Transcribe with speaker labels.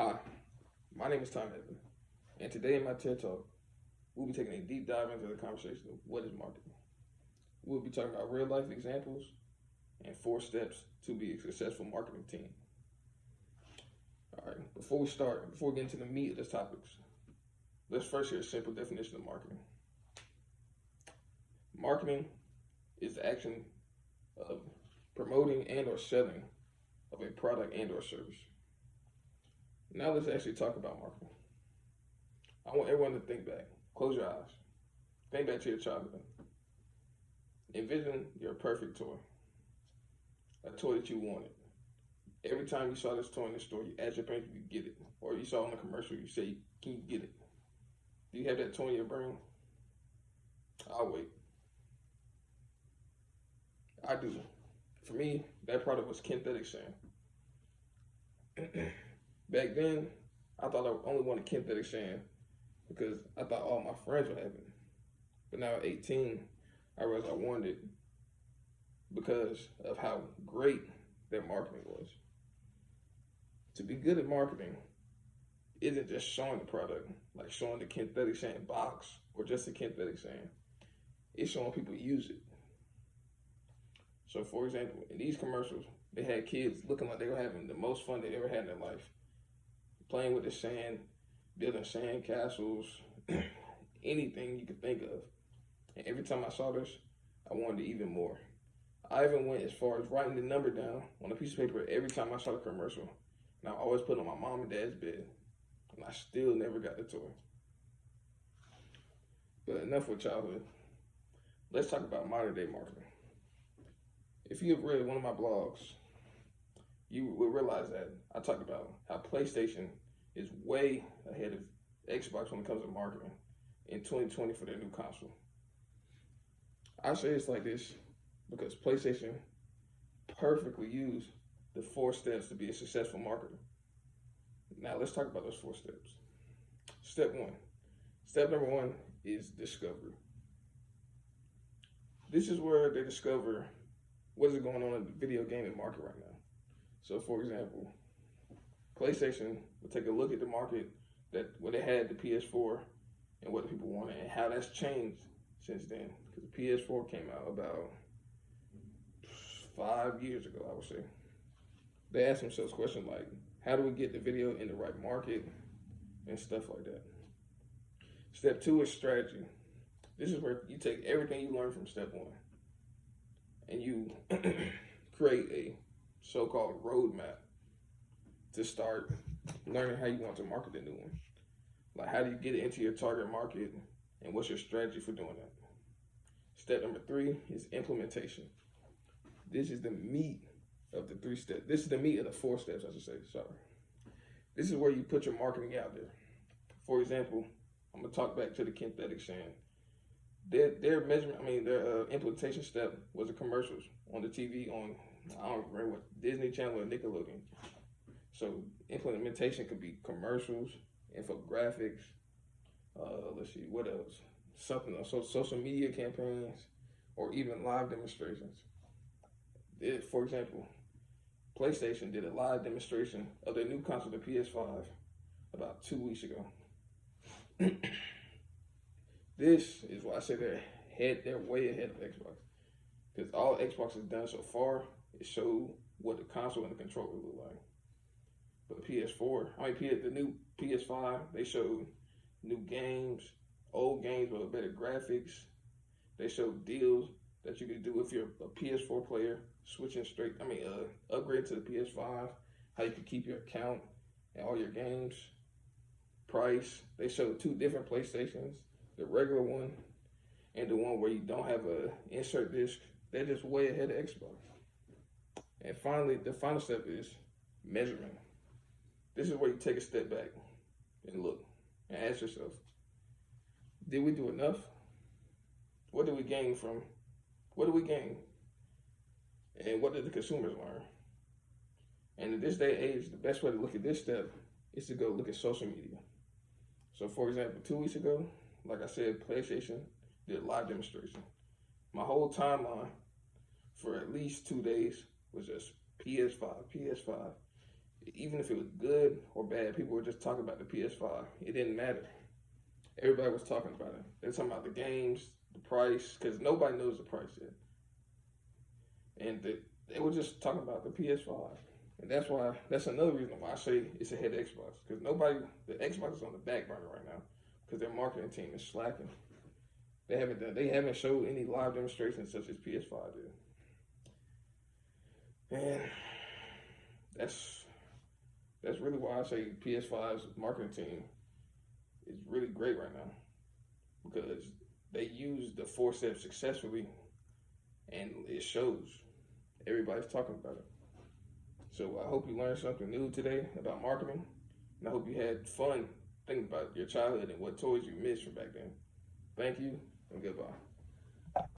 Speaker 1: Hi, my name is Tom Evan, and today in my TED Talk, we'll be taking a deep dive into the conversation of what is marketing. We'll be talking about real life examples and 4 steps to be a successful marketing team. All right, before we get into the meat of the topics, let's first hear a simple definition of marketing. Marketing is the action of promoting and or selling of a product and or service. Now let's actually talk about marketing. I want everyone to think back. Close your eyes. Think back to your childhood. Envision your perfect toy. A toy that you wanted. Every time you saw this toy in the store, you asked your parents if you could get it. Or you saw it on a commercial, you say, can you get it? Do you have that toy in your brain? I'll wait. I do. For me, that product was Kinthetic Sand. Back then, I thought I only wanted Kinthetic Sand because I thought all my friends were having it. But now at 18, I realized I wanted it because of how great their marketing was. To be good at marketing isn't just showing the product, like showing the Kinthetic Sand box or just the Kinthetic Sand. It's showing people use it. So for example, in these commercials, they had kids looking like they were having the most fun they ever had in their life. Playing with the sand, building sand castles, anything you could think of. And every time I saw this, I wanted it even more. I even went as far as writing the number down on a piece of paper every time I saw the commercial. And I always put it on my mom and dad's bed. And I still never got the toy. But enough with childhood. Let's talk about modern day marketing. If you have read one of my blogs, you will realize that I talk about how PlayStation is way ahead of Xbox when it comes to marketing in 2020 for their new console. I say it's like this because PlayStation perfectly used the 4 steps to be a successful marketer. Now let's talk about those 4 steps. Step 1. Step number 1 is discovery. This is where they discover what is going on in the video gaming market right now. So for example, PlayStation will take a look at the market that when they had the PS4 and what the people wanted and how that's changed since then. Because the PS4 came out about 5 years ago, I would say. They asked themselves questions like, how do we get the video in the right market and stuff like that. Step 2 is strategy. This is where you take everything you learned from step 1 and you create a so-called roadmap to start learning how you want to market the new one. Like, how do you get it into your target market and what's your strategy for doing that? Step number 3 is implementation. This is the meat of the 3 steps. This is the meat of the 4 steps, I should say, sorry. This is where you put your marketing out there. For example, I'm gonna talk back to the Kinthetic Sand. Their measurement, their implementation step was the commercials on the TV on, I don't remember what, Disney Channel or Nickelodeon. So implementation could be commercials, infographics, let's see, what else? Something else, so social media campaigns, or even live demonstrations. For example, PlayStation did a live demonstration of their new console, the PS5, about 2 weeks ago. This is why I say they're way ahead of Xbox. Because all Xbox has done so far is show what the console and the controller look like. But the new PS5, they showed new games, old games with better graphics. They showed deals that you could do if you're a PS4 player, upgrade to the PS5, how you could keep your account and all your games. Price, they showed 2 different PlayStations, the regular one and the one where you don't have a insert disc. They're just way ahead of Xbox. And finally, the final step is measurement. This is where you take a step back and look and ask yourself, did we do enough? What did we gain? And what did the consumers learn? And in this day and age, the best way to look at this step is to go look at social media. So for example, 2 weeks ago, like I said, PlayStation did a live demonstration. My whole timeline for at least 2 days was just PS5, PS5. Even if it was good or bad, people were just talking about the PS5. It didn't matter. Everybody was talking about it. They're talking about the games, the price, because nobody knows the price yet. And they were just talking about the PS5. And that's another reason why I say it's ahead of Xbox. Because the Xbox is on the back burner right now. Because their marketing team is slacking. They haven't showed any live demonstrations such as PS5 did. And that's really why I say PS5's marketing team is really great right now. Because they use the 4 steps successfully and it shows. Everybody's talking about it. So I hope you learned something new today about marketing. And I hope you had fun thinking about your childhood and what toys you missed from back then. Thank you and goodbye.